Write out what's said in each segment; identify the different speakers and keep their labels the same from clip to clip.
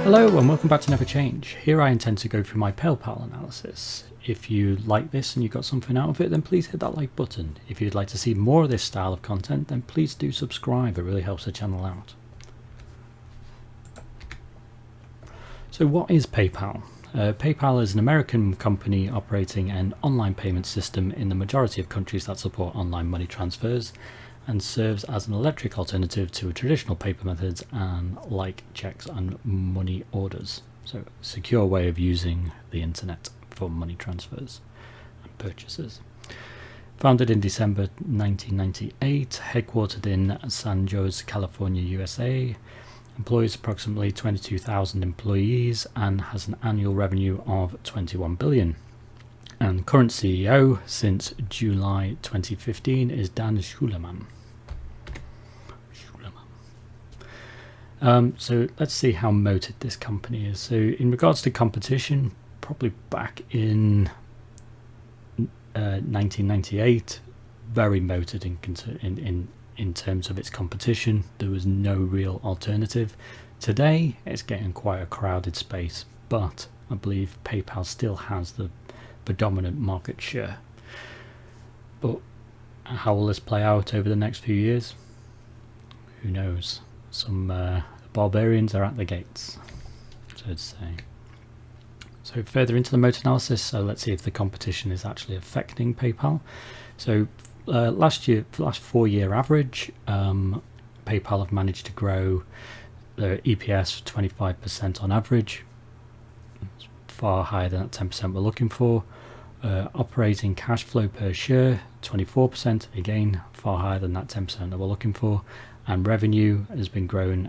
Speaker 1: Hello and welcome back to Never Change. Here I intend to go through my PayPal analysis. If you like this and you got something out of it, then please hit that like button. If you'd like to see more of this style of content, then please do subscribe. It really helps the channel out. So what is PayPal? PayPal is an American company operating an online payment system in the majority of countries that support online money transfers, and serves as an electric alternative to traditional paper methods and like checks and money orders. So a secure way of using the internet for money transfers and purchases. Founded in December 1998, headquartered in San Jose, California, USA, employs approximately 22,000 employees and has an annual revenue of 21 billion. And current CEO since July 2015 is Dan Schulman. So let's see how moated this company is. So in regards to competition, probably back in 1998, very moated in terms of its competition. There was no real alternative. Today it's getting quite a crowded space, but I believe PayPal still has the predominant market share. But how will this play out over the next few years? Who knows? Some barbarians are at the gates, so to say. So further into the moat analysis, so let's see if the competition is actually affecting PayPal. So last 4-year average, PayPal have managed to grow their EPS 25% on average. It's far higher than that 10% we're looking for. Operating cash flow per share 24%, again far higher than that 10% that we're looking for. And revenue has been growing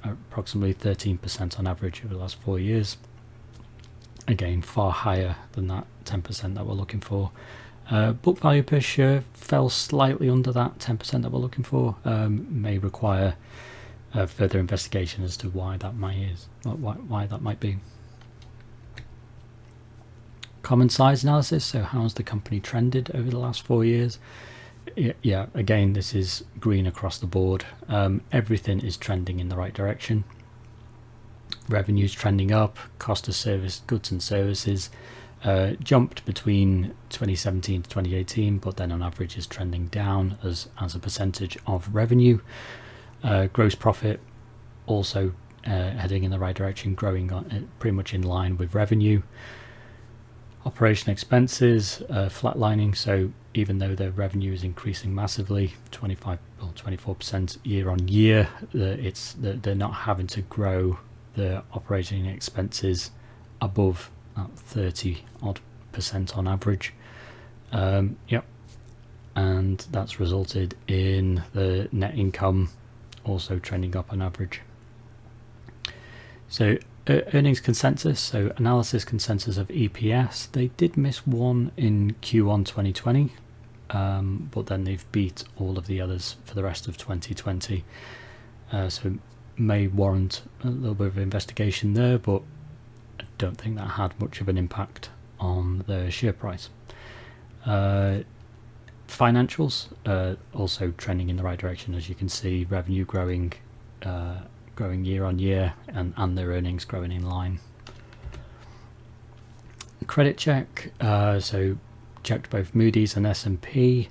Speaker 1: approximately 13% on average over the last 4 years. Again, far higher than that 10% that we're looking for. Book value per share fell slightly under that 10% that we're looking for. May require further investigation as to why that might be. Common size analysis. So how has the company trended over the last 4 years? Yeah, again, this is green across the board. Everything is trending in the right direction. Revenue's trending up. Cost of service, goods and services jumped between 2017 to 2018, but then on average is trending down as a percentage of revenue. Gross profit also heading in the right direction, growing pretty much in line with revenue. Operation expenses flatlining, so even though their revenue is increasing massively, 24% year on year, they're not having to grow the operating expenses above 30% on average. Yep, and that's resulted in the net income also trending up on average. So earnings consensus, so analysis consensus of EPS, they did miss one in Q1 2020, but then they've beat all of the others for the rest of 2020. So may warrant a little bit of investigation there, but I don't think that had much of an impact on the share price. Financials also trending in the right direction, as you can see, revenue growing year on year, and their earnings growing in line. Credit check, so checked both Moody's and S&P.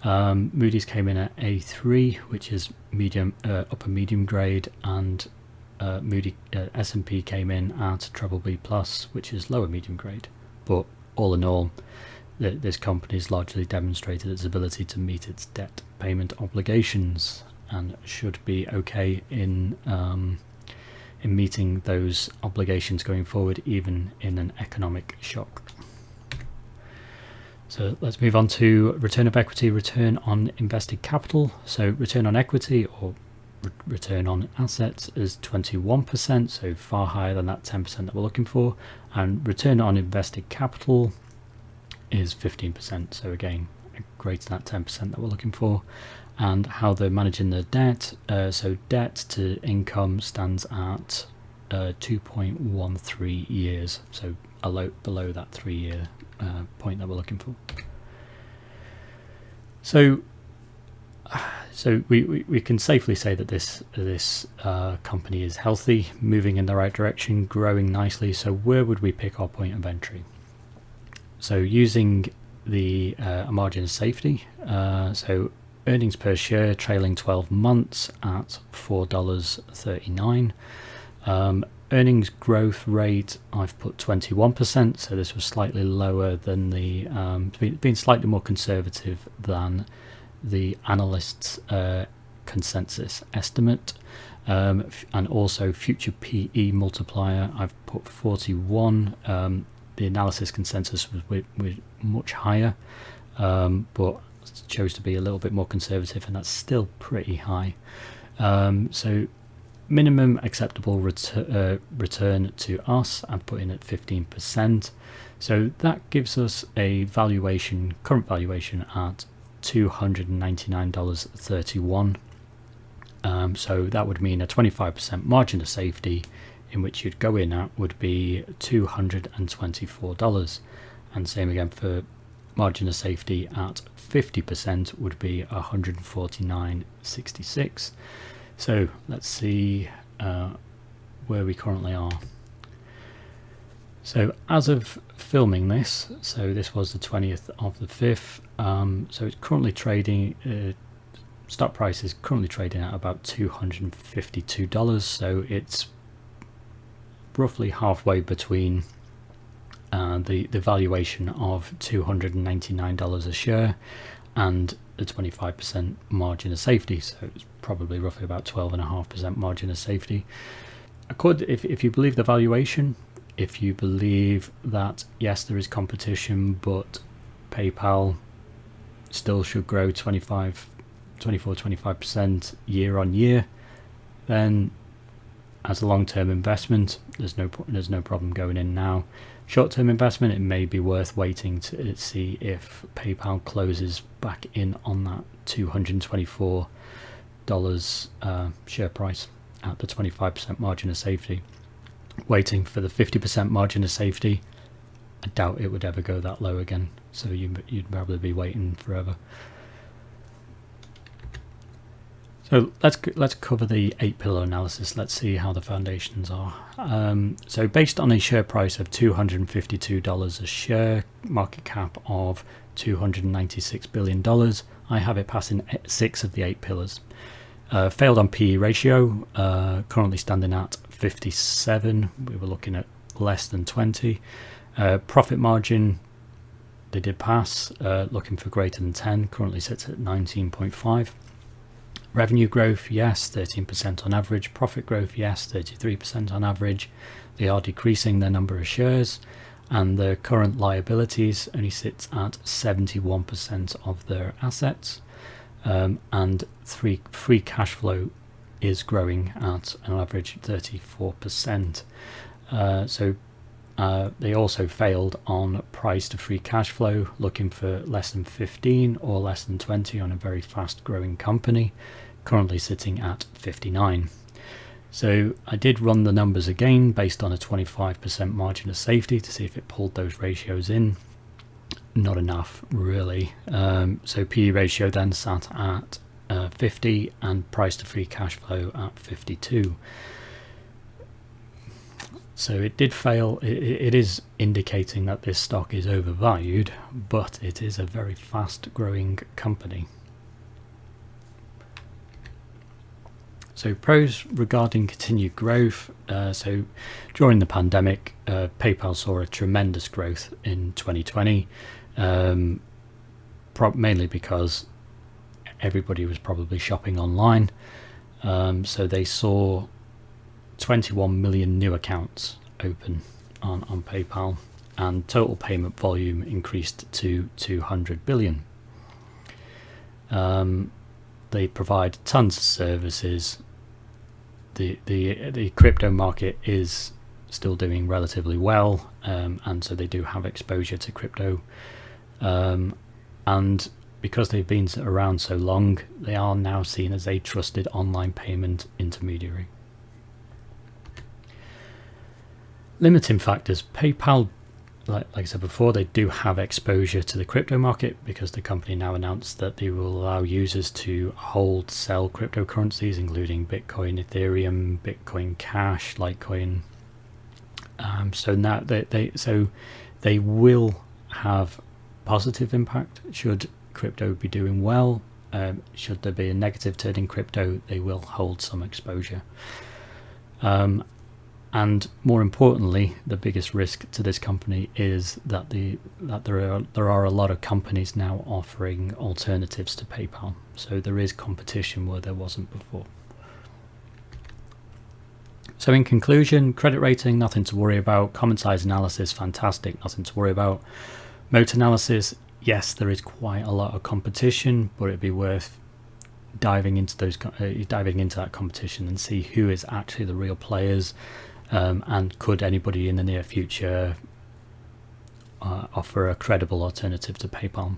Speaker 1: Moody's came in at A3, which is upper medium grade, and S&P came in at BBB+, which is lower medium grade. But all in all, this company has largely demonstrated its ability to meet its debt payment obligations, and should be okay in meeting those obligations going forward, even in an economic shock. So let's move on to return of equity, return on invested capital. So return on equity, or return on assets, is 21%, so far higher than that 10% that we're looking for. And return on invested capital is 15%, so again greater than that 10% that we're looking for. And how they're managing their debt, so debt to income stands at 2.13 years, so below that 3-year point that we're looking for. So So we can safely say that this company is healthy, moving in the right direction, growing nicely. So where would we pick our point of entry? So using the margin of safety, so earnings per share trailing 12 months at $4.39. Earnings growth rate, I've put 21%, so this was slightly lower than the, been slightly more conservative than the analysts' consensus estimate. And also future PE multiplier, I've put 41. The analysis consensus was much higher, but chose to be a little bit more conservative, and that's still pretty high. So minimum acceptable return to us, I'm putting at 15%. So that gives us a valuation, current valuation at $299.31. So that would mean a 25% margin of safety in which you'd go in at would be $224. And same again for margin of safety at 50% would be $149.66. So let's see where we currently are. So as of filming this, so this was the 20th of the 5th, so it's currently trading, stock price is currently trading at about $252, so it's roughly halfway between the valuation of $299 a share and the 25% margin of safety, so it's probably roughly about 12.5% margin of safety. If you believe the valuation, if you believe that yes, there is competition, but PayPal still should grow 24-25% year on year, then as a long-term investment, there's no problem going in now. Short-term investment, it may be worth waiting to see if PayPal closes back in on that $224 share price at the 25% margin of safety. Waiting for the 50% margin of safety, I doubt it would ever go that low again, so you'd probably be waiting forever. So let's cover the 8-pillar analysis. Let's see how the foundations are. So based on a share price of $252 a share, market cap of $296 billion, I have it passing 6 of the 8 pillars. Failed on PE ratio, currently standing at 57. We were looking at less than 20. Profit margin, they did pass, looking for greater than 10, currently sits at 19.5. Revenue growth, yes, 13% on average. Profit growth, yes, 33% on average. They are decreasing their number of shares, and the current liabilities only sits at 71% of their assets. And free cash flow is growing at an average 34%. So they also failed on price to free cash flow, looking for less than 15 or less than 20 on a very fast growing company, currently sitting at 59. So I did run the numbers again based on a 25% margin of safety to see if it pulled those ratios in. Not enough, really. So PE ratio then sat at 50 and price to free cash flow at 52. So it did fail. It is indicating that this stock is overvalued, but it is a very fast growing company. So pros regarding continued growth. So during the pandemic, PayPal saw a tremendous growth in 2020, mainly because everybody was probably shopping online. So they saw 21 million new accounts open on PayPal, and total payment volume increased to 200 billion. They provide tons of services. The crypto market is still doing relatively well, and so they do have exposure to crypto, and because they've been around so long, they are now seen as a trusted online payment intermediary. Limiting factors. PayPal like I said before, they do have exposure to the crypto market because the company now announced that they will allow users to sell cryptocurrencies, including Bitcoin, Ethereum, Bitcoin Cash, Litecoin. So now they will have positive impact should crypto be doing well. Should there be a negative turn in crypto, they will hold some exposure. And more importantly, the biggest risk to this company is that there are a lot of companies now offering alternatives to PayPal. So there is competition where there wasn't before. So in conclusion, credit rating, nothing to worry about. Common size analysis, fantastic, nothing to worry about. Moat analysis, yes, there is quite a lot of competition, but it'd be worth diving into that competition and see who is actually the real players. And could anybody in the near future offer a credible alternative to PayPal?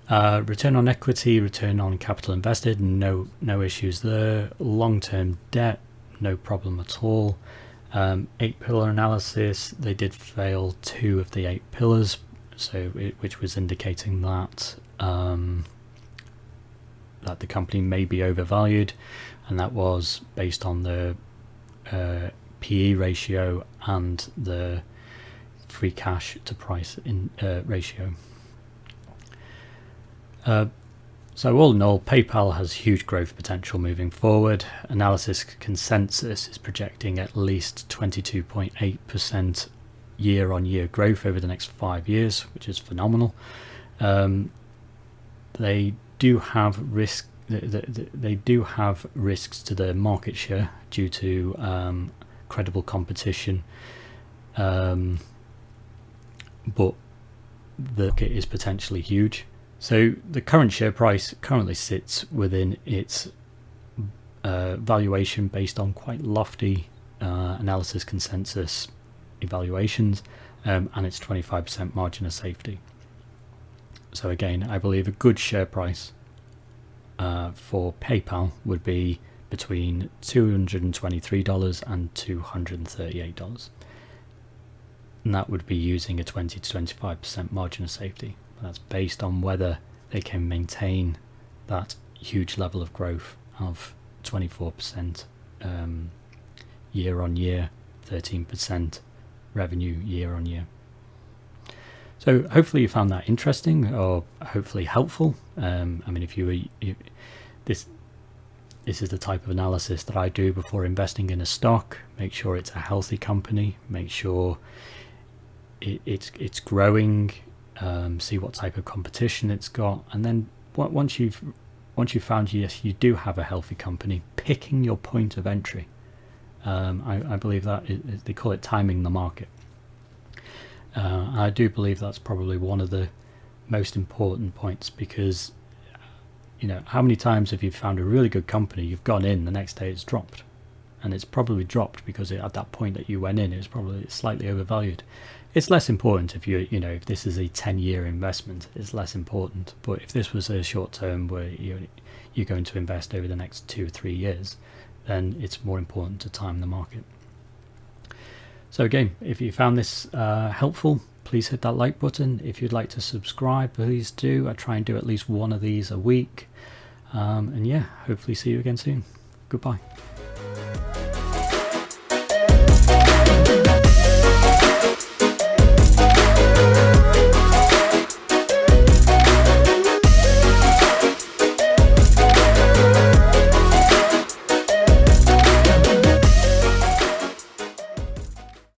Speaker 1: Return on equity, return on capital invested, no issues there. Long-term debt, no problem at all. 8-pillar analysis, they did fail 2 of the 8 pillars, which was indicating that that the company may be overvalued, and that was based on the PE ratio and the free cash to price ratio. So all in all, PayPal has huge growth potential moving forward. Analysis consensus is projecting at least 22.8% year-on-year growth over the next 5 years, which is phenomenal. They do have risk. They do have risks to their market share due to credible competition, but the market is potentially huge. So the current share price currently sits within its valuation based on quite lofty analysis consensus evaluations, and its 25% margin of safety. So again, I believe a good share price for PayPal would be between $223 and $238, and that would be using a 20 to 25% margin of safety. And that's based on whether they can maintain that huge level of growth of 24% year on year, 13% revenue year on year. So hopefully you found that interesting, or hopefully helpful. I mean, this is the type of analysis that I do before investing in a stock. Make sure it's a healthy company. Make sure it's growing. See what type of competition it's got, and then once you've found yes, you do have a healthy company, picking your point of entry. I believe that they call it timing the market. I do believe that's probably one of the most important points, because how many times have you found a really good company, you've gone in, the next day it's dropped, and it's probably dropped because at that point that you went in, it was probably slightly overvalued. It's less important if if this is a 10-year investment, it's less important. But if this was a short term where you're going to invest over the next 2 or 3 years, then it's more important to time the market. So again, if you found this helpful, please hit that like button. If you'd like to subscribe, please do. I try and do at least one of these a week. And yeah, hopefully see you again soon. Goodbye.